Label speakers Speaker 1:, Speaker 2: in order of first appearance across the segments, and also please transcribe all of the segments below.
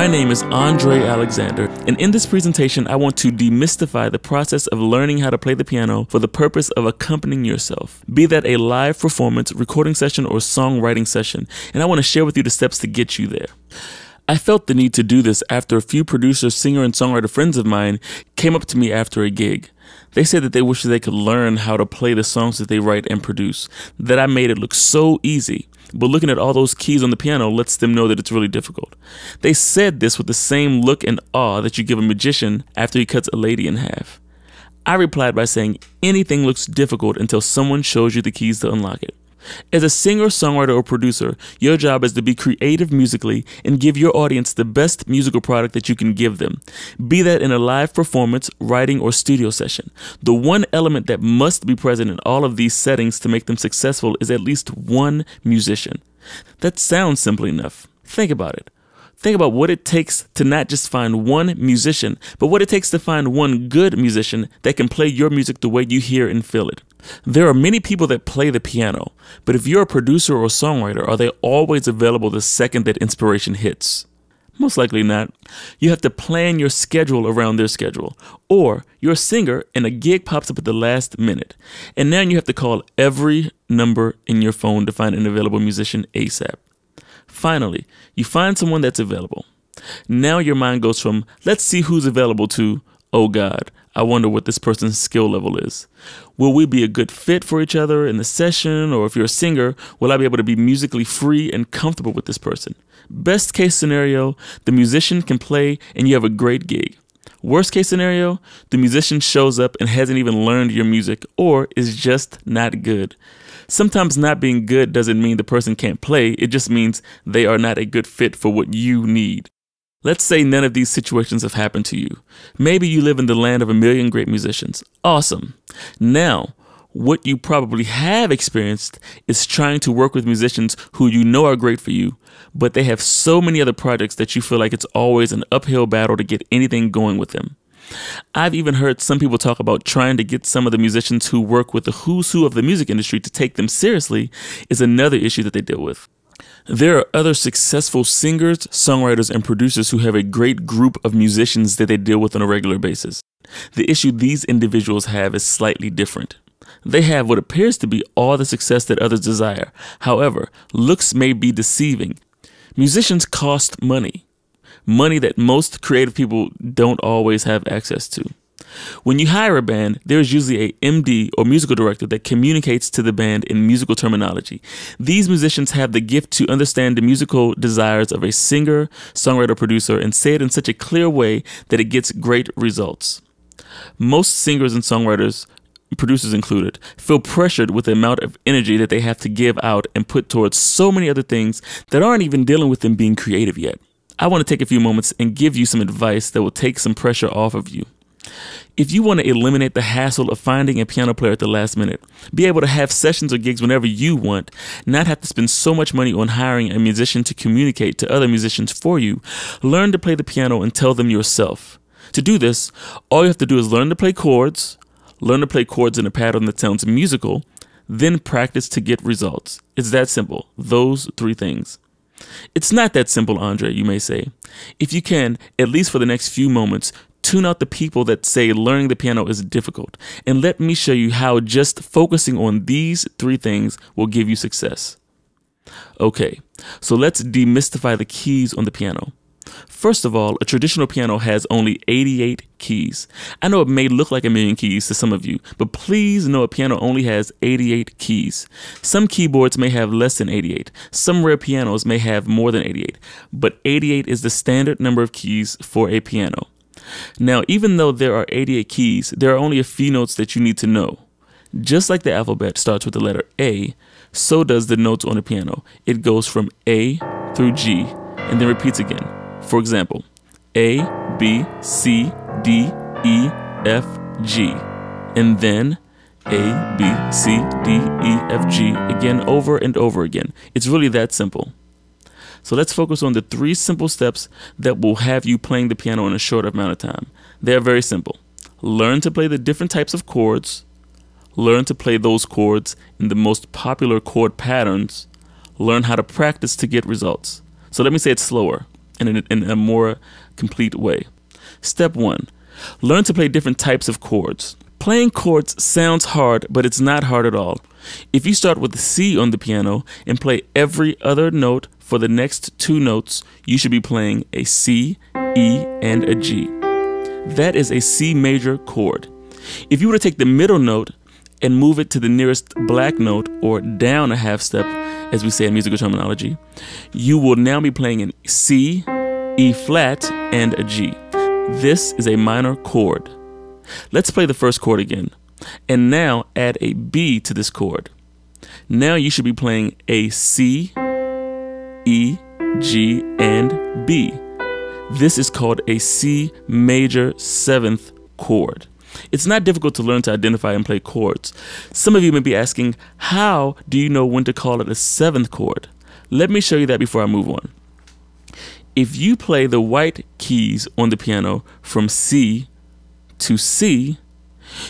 Speaker 1: My name is Andrae Alexander, and in this presentation I want to demystify the process of learning how to play the piano for the purpose of accompanying yourself, be that a live performance, recording session, or songwriting session, and I want to share with you the steps to get you there. I felt the need to do this after a few producer, singer, and songwriter friends of mine came up to me after a gig. They said that they wish they could learn how to play the songs that they write and produce, that I made it look so easy, but looking at all those keys on the piano lets them know that it's really difficult. They said this with the same look and awe that you give a magician after he cuts a lady in half. I replied by saying anything looks difficult until someone shows you the keys to unlock it. As a singer, songwriter, or producer, your job is to be creative musically and give your audience the best musical product that you can give them. Be that in a live performance, writing, or studio session. The one element that must be present in all of these settings to make them successful is at least one musician. That sounds simple enough. Think about it. Think about what it takes to not just find one musician, but what it takes to find one good musician that can play your music the way you hear and feel it. There are many people that play the piano, but if you're a producer or songwriter, are they always available the second that inspiration hits? Most likely not. You have to plan your schedule around their schedule. Or you're a singer and a gig pops up at the last minute, and now you have to call every number in your phone to find an available musician ASAP. Finally, you find someone that's available. Now your mind goes from, let's see who's available, to, oh God, I wonder what this person's skill level is. Will we be a good fit for each other in the session? Or if you're a singer, will I be able to be musically free and comfortable with this person? Best case scenario, the musician can play and you have a great gig. Worst case scenario, the musician shows up and hasn't even learned your music or is just not good. Sometimes not being good doesn't mean the person can't play, it just means they are not a good fit for what you need. Let's say none of these situations have happened to you. Maybe you live in the land of a million great musicians. Awesome. Now, what you probably have experienced is trying to work with musicians who you know are great for you, but they have so many other projects that you feel like it's always an uphill battle to get anything going with them. I've even heard some people talk about trying to get some of the musicians who work with the who's who of the music industry to take them seriously is another issue that they deal with. There are other successful singers, songwriters, and producers who have a great group of musicians that they deal with on a regular basis. The issue these individuals have is slightly different. They have what appears to be all the success that others desire. However, looks may be deceiving. Musicians cost money. Money that most creative people don't always have access to. When you hire a band, there is usually a MD or musical director that communicates to the band in musical terminology. These musicians have the gift to understand the musical desires of a singer, songwriter, producer, and say it in such a clear way that it gets great results. Most singers and songwriters, producers included, feel pressured with the amount of energy that they have to give out and put towards so many other things that aren't even dealing with them being creative yet. I want to take a few moments and give you some advice that will take some pressure off of you. If you want to eliminate the hassle of finding a piano player at the last minute, be able to have sessions or gigs whenever you want, not have to spend so much money on hiring a musician to communicate to other musicians for you, learn to play the piano and tell them yourself. To do this, all you have to do is learn to play chords in a pattern that sounds musical, then practice to get results. It's that simple, those three things. It's not that simple, Andrae, you may say. If you can, at least for the next few moments, tune out the people that say learning the piano is difficult, and let me show you how just focusing on these three things will give you success. Okay, so let's demystify the keys on the piano. First of all, a traditional piano has only 88 keys. I know it may look like a million keys to some of you, but please know a piano only has 88 keys. Some keyboards may have less than 88. Some rare pianos may have more than 88, but 88 is the standard number of keys for a piano. Now, even though there are 88 keys, there are only a few notes that you need to know. Just like the alphabet starts with the letter A, so does the notes on a piano. It goes from A through G and then repeats again. For example, A, B, C, D, E, F, G, and then A, B, C, D, E, F, G, again over and over again. It's really that simple. So let's focus on the three simple steps that will have you playing the piano in a short amount of time. They are very simple. Learn to play the different types of chords. Learn to play those chords in the most popular chord patterns. Learn how to practice to get results. So let me say it slower. in a more complete way. Step 1. Learn to play different types of chords. Playing chords sounds hard, but it's not hard at all. If you start with the C on the piano and play every other note for the next 2 notes, you should be playing a C, E, and a G. That is a C major chord. If you were to take the middle note and move it to the nearest black note, or down a half step, as we say in musical terminology, you will now be playing an C, E flat, and a G. This is a minor chord. Let's play the first chord again, and now add a B to this chord. Now you should be playing a C, E, G, and B. This is called a C major 7th chord. It's not difficult to learn to identify and play chords. Some of you may be asking, how do you know when to call it a 7th chord? Let me show you that before I move on. If you play the white keys on the piano from C to C,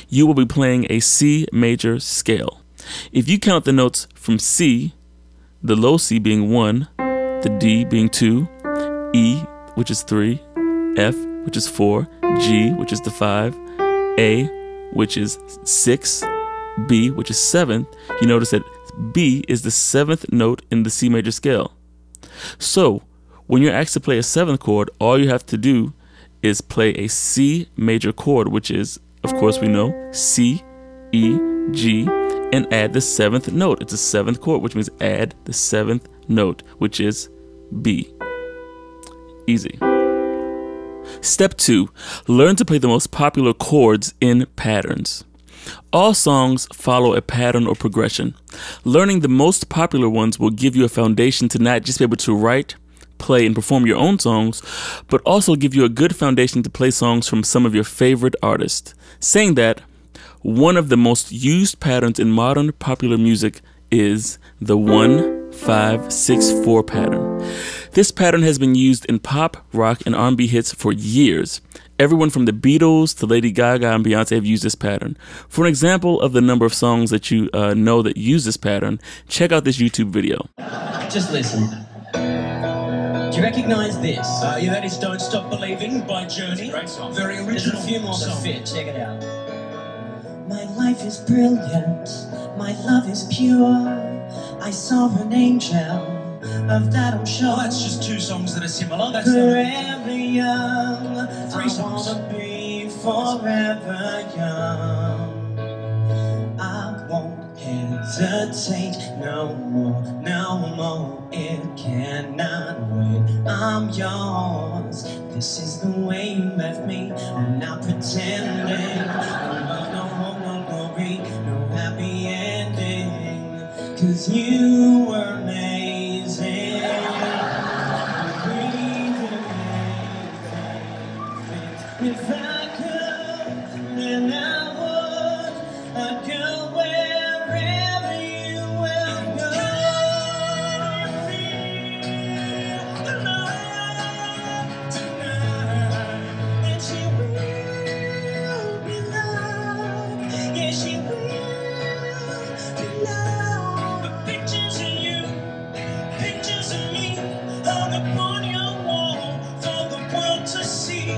Speaker 1: you will be playing a C major scale. If you count the notes from C, the low C being 1, the D being 2, E, which is 3, F, which is 4, G, which is the 5, A, which is 6, B, which is 7, you notice that B is the 7th note in the C major scale. So, when you're asked to play a 7th chord, all you have to do is play a C major chord, which is, of course we know, C, E, G, and add the 7th note. It's a 7th chord, which means add the 7th note, which is B. Easy. Step 2. Learn to play the most popular chords in patterns. All songs follow a pattern or progression. Learning the most popular ones will give you a foundation to not just be able to write, play, and perform your own songs, but also give you a good foundation to play songs from some of your favorite artists. Saying that, one of the most used patterns in modern popular music is the 1-5-6-4 pattern. This pattern has been used in pop, rock, and R&B hits for years. Everyone from the Beatles to Lady Gaga and Beyonce have used this pattern. For an example of the number of songs that you know that use this pattern, check out this YouTube video.
Speaker 2: Just listen. Do you recognize this?
Speaker 3: Yeah, that is Don't Stop Believing by Journey.
Speaker 2: Great song.
Speaker 3: Very original.
Speaker 2: There's a few more that
Speaker 3: song.
Speaker 2: fit. Check it out.
Speaker 4: My life is brilliant, my love is pure. I saw an angel, of that I'm sure.
Speaker 3: Well, that's just 2 songs that are similar. That's
Speaker 4: Forever young,
Speaker 3: 3 songs.
Speaker 4: I wanna be forever young. I won't hesitate no more, it cannot wait. I'm yours, this is the way you left me. I'm not pretending, no glory, no happy ending, 'cause you were amazing. If I could, then I would. I'd go wherever you will go. Feel the love tonight, and she will be loved. Yeah, she will be loved. The pictures of you, pictures of me, hung upon your wall for the world to see.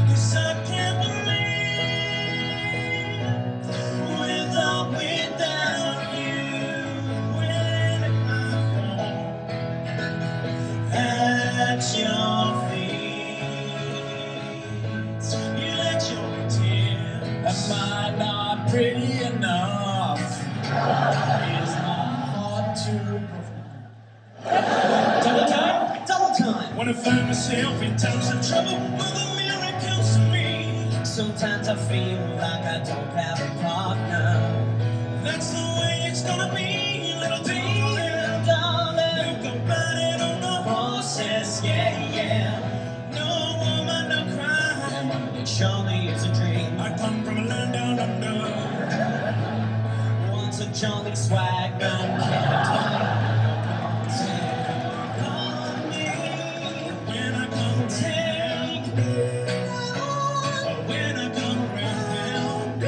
Speaker 4: 'Cause I can't believe without you, when I'm gone at your feet, you let your tears.
Speaker 3: Am I not pretty enough? Is my heart to
Speaker 2: Double time. Double time.
Speaker 3: when I find myself in times of trouble, Mother Mary comes to me.
Speaker 4: Sometimes I feel like I don't have a partner.
Speaker 3: That's the way it's gonna be, little
Speaker 4: Little darling,
Speaker 3: You go riding on the
Speaker 4: horses, yeah.
Speaker 3: no woman, no crime.
Speaker 4: It surely is a dream.
Speaker 3: I come from a land down under.
Speaker 4: Once a jolly swagman
Speaker 3: When I come
Speaker 4: take me
Speaker 3: or when I come around,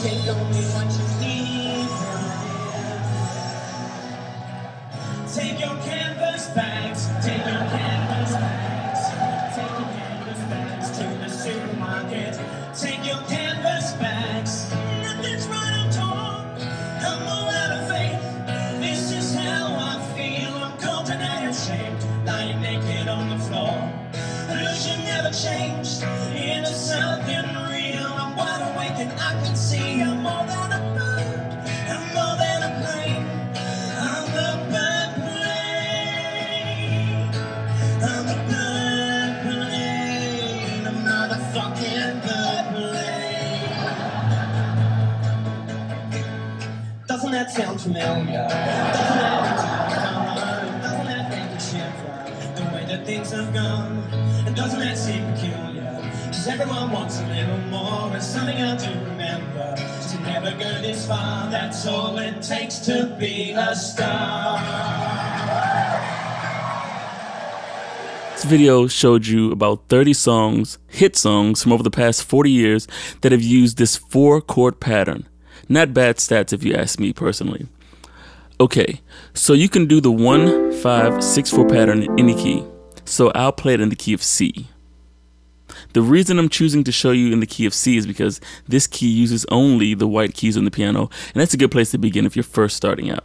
Speaker 4: Take only what you need. Take your canvas bags. Take your canvas bags. Take your canvas bags to the supermarket. Take your canvas bags. Nothing's right, I'm torn. I'm all out of faith. This is how I feel. I'm cold and I am ashamed. Lying naked on the floor. Illusion never changed into something real. I'm wide awake and I can see I'm more than a bird. I'm more than a plane. I'm the bird plane. I'm the bird plane. I'm not a fucking bird plane. Doesn't that sound familiar? Doesn't that make you shiver? The way that things have gone. And doesn't that seem peculiar? Cause everyone wants a little more. And something I do remember. To never go this far. That's all it takes to be a star.
Speaker 1: This video showed you about 30 songs, hit songs from over the past 40 years that have used this 4-chord pattern. Not bad stats if you ask me personally. Okay, so you can do the 1-5-6-4 pattern in any key. So I'll play it in the key of C. The reason I'm choosing to show you in the key of C is because this key uses only the white keys on the piano, and that's a good place to begin if you're first starting out.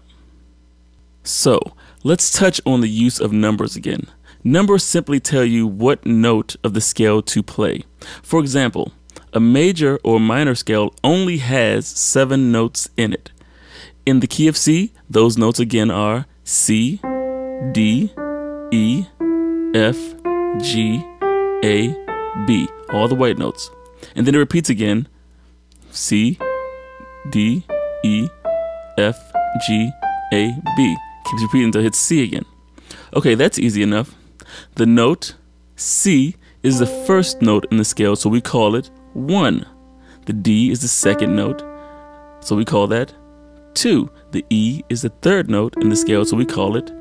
Speaker 1: So let's touch on the use of numbers again. Numbers simply tell you what note of the scale to play. For example, a major or minor scale only has 7 notes in it. In the key of C, those notes again are C, D, E, F, G, A, B, all the white notes. And then it repeats again, C, D, E, F, G, A, B. Keeps repeating until it hits C again. Okay, that's easy enough. The note C is the first note in the scale, so we call it 1. The D is the second note, so we call that 2. The E is the third note in the scale, so we call it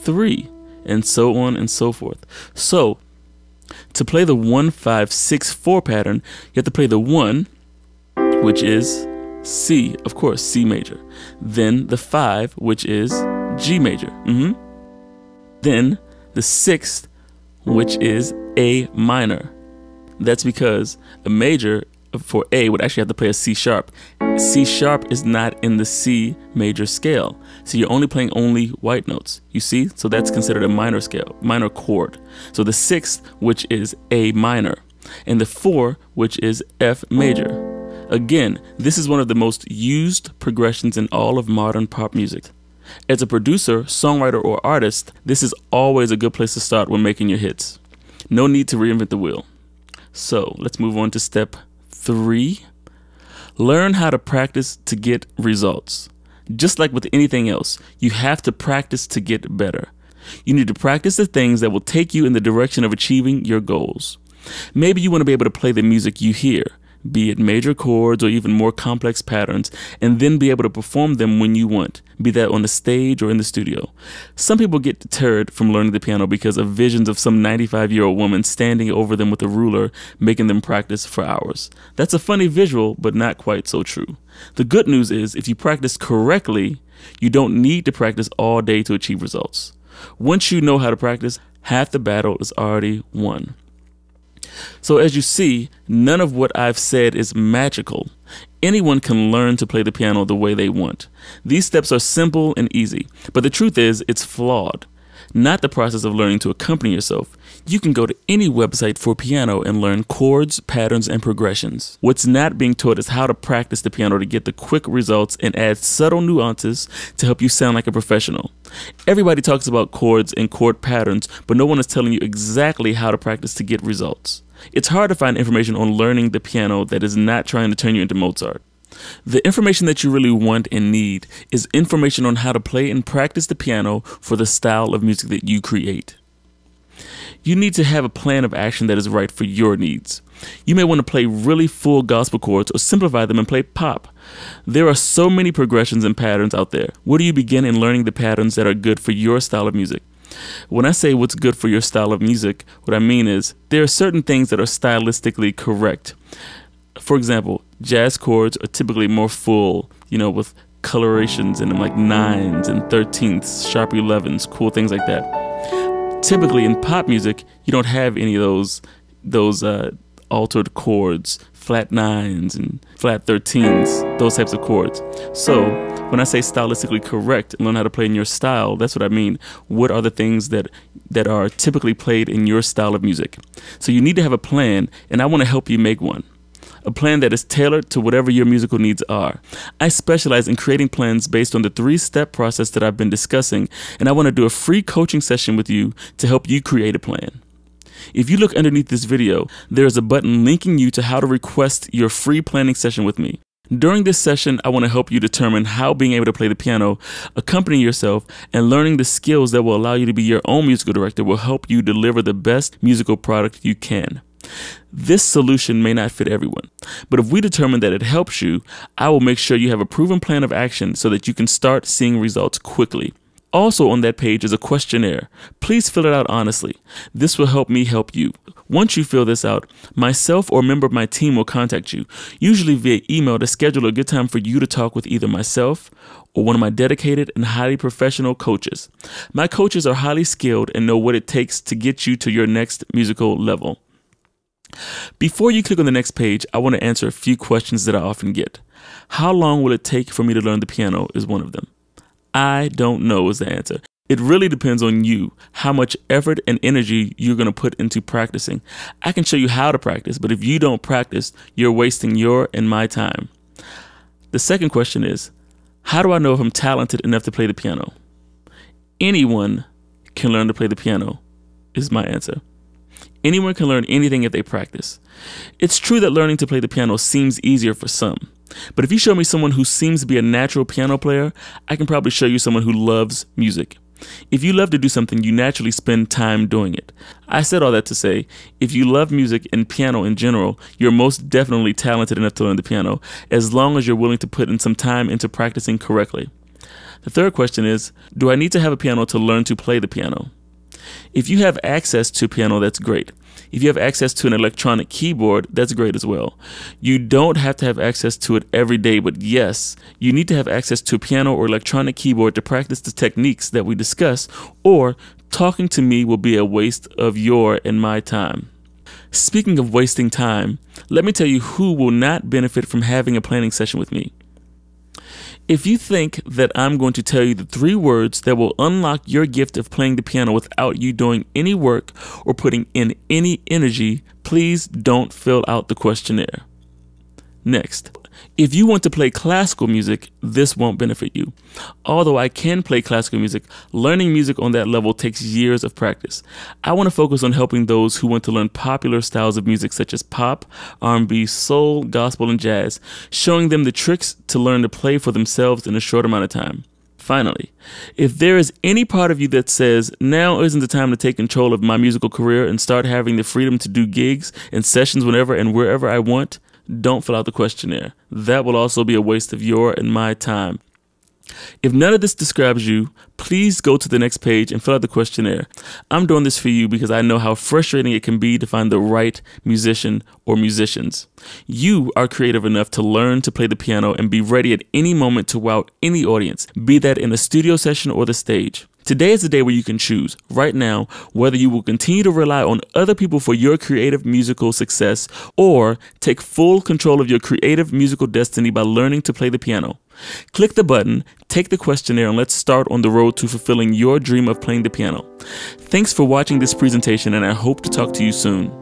Speaker 1: 3. And so on and so forth. So, to play the 1-5-6-4 pattern, you have to play the 1, which is C, of course, C major. Then the 5, which is G major. Then the 6th, which is A minor. That's because a major for A would actually have to play a C sharp. C sharp is not in the C major scale, so you're only playing white notes. You see? So that's considered a minor scale, minor chord. So the 6th, which is A minor, and the 4, which is F major. Again, this is one of the most used progressions in all of modern pop music. As a producer, songwriter, or artist, this is always a good place to start when making your hits. No need to reinvent the wheel. So let's move on to step 3. Learn how to practice to get results. Just like with anything else, you have to practice to get better. You need to practice the things that will take you in the direction of achieving your goals. Maybe you want to be able to play the music you hear, be it major chords or even more complex patterns, and then be able to perform them when you want, be that on the stage or in the studio. Some people get deterred from learning the piano because of visions of some 95-year-old woman standing over them with a ruler, making them practice for hours. That's a funny visual, but not quite so true. The good news is, if you practice correctly, you don't need to practice all day to achieve results. Once you know how to practice, half the battle is already won. So as you see, none of what I've said is magical. Anyone can learn to play the piano the way they want. These steps are simple and easy, but the truth is it's flawed. Not the process of learning to accompany yourself. You can go to any website for piano and learn chords, patterns, and progressions. What's not being taught is how to practice the piano to get the quick results and add subtle nuances to help you sound like a professional. Everybody talks about chords and chord patterns, but no one is telling you exactly how to practice to get results. It's hard to find information on learning the piano that is not trying to turn you into Mozart. The information that you really want and need is information on how to play and practice the piano for the style of music that you create. You need to have a plan of action that is right for your needs. You may want to play really full gospel chords or simplify them and play pop. There are so many progressions and patterns out there. Where do you begin in learning the patterns that are good for your style of music? When I say what's good for your style of music, what I mean is there are certain things that are stylistically correct. For example, jazz chords are typically more full, with colorations in them like 9s and 13ths, sharp 11s, cool things like that. Typically in pop music, you don't have any of those altered chords, flat 9s and flat 13s, those types of chords. So when I say stylistically correct and learn how to play in your style, that's what I mean. What are the things that are typically played in your style of music? So you need to have a plan, and I want to help you make one. A plan that is tailored to whatever your musical needs are. I specialize in creating plans based on the 3-step process that I've been discussing, and I want to do a free coaching session with you to help you create a plan. If you look underneath this video, there is a button linking you to how to request your free planning session with me. During this session, I want to help you determine how being able to play the piano, accompanying yourself, and learning the skills that will allow you to be your own musical director will help you deliver the best musical product you can. This solution may not fit everyone, but if we determine that it helps you, I will make sure you have a proven plan of action so that you can start seeing results quickly. Also on that page is a questionnaire. Please fill it out honestly. This will help me help you. Once you fill this out, myself or a member of my team will contact you, usually via email, to schedule a good time for you to talk with either myself or one of my dedicated and highly professional coaches. My coaches are highly skilled and know what it takes to get you to your next musical level. Before you click on the next page, I want to answer a few questions that I often get. How long will it take for me to learn the piano is one of them. I don't know is the answer. It really depends on you, how much effort and energy you're going to put into practicing. I can show you how to practice, but if you don't practice, you're wasting your and my time. The second question is, how do I know if I'm talented enough to play the piano? Anyone can learn to play the piano, is my answer. Anyone can learn anything if they practice. It's true that learning to play the piano seems easier for some, but if you show me someone who seems to be a natural piano player, I can probably show you someone who loves music. If you love to do something, you naturally spend time doing it. I said all that to say, if you love music and piano in general, you're most definitely talented enough to learn the piano, as long as you're willing to put in some time into practicing correctly. The third question is, do I need to have a piano to learn to play the piano? If you have access to piano, that's great. If you have access to an electronic keyboard, that's great as well. You don't have to have access to it every day, but yes, you need to have access to a piano or electronic keyboard to practice the techniques that we discuss, or talking to me will be a waste of your and my time. Speaking of wasting time, let me tell you who will not benefit from having a planning session with me. If you think that I'm going to tell you the 3 words that will unlock your gift of playing the piano without you doing any work or putting in any energy, please don't fill out the questionnaire. Next, if you want to play classical music, this won't benefit you. Although I can play classical music, learning music on that level takes years of practice. I want to focus on helping those who want to learn popular styles of music such as pop, R&B, soul, gospel, and jazz, showing them the tricks to learn to play for themselves in a short amount of time. Finally, if there is any part of you that says, now isn't the time to take control of my musical career and start having the freedom to do gigs and sessions whenever and wherever I want, don't fill out the questionnaire. That will also be a waste of your and my time. If none of this describes you, please go to the next page and fill out the questionnaire. I'm doing this for you because I know how frustrating it can be to find the right musician or musicians. You are creative enough to learn to play the piano and be ready at any moment to wow any audience, be that in a studio session or the stage. Today is the day where you can choose, right now, whether you will continue to rely on other people for your creative musical success or take full control of your creative musical destiny by learning to play the piano. Click the button, take the questionnaire, and let's start on the road to fulfilling your dream of playing the piano. Thanks for watching this presentation, and I hope to talk to you soon.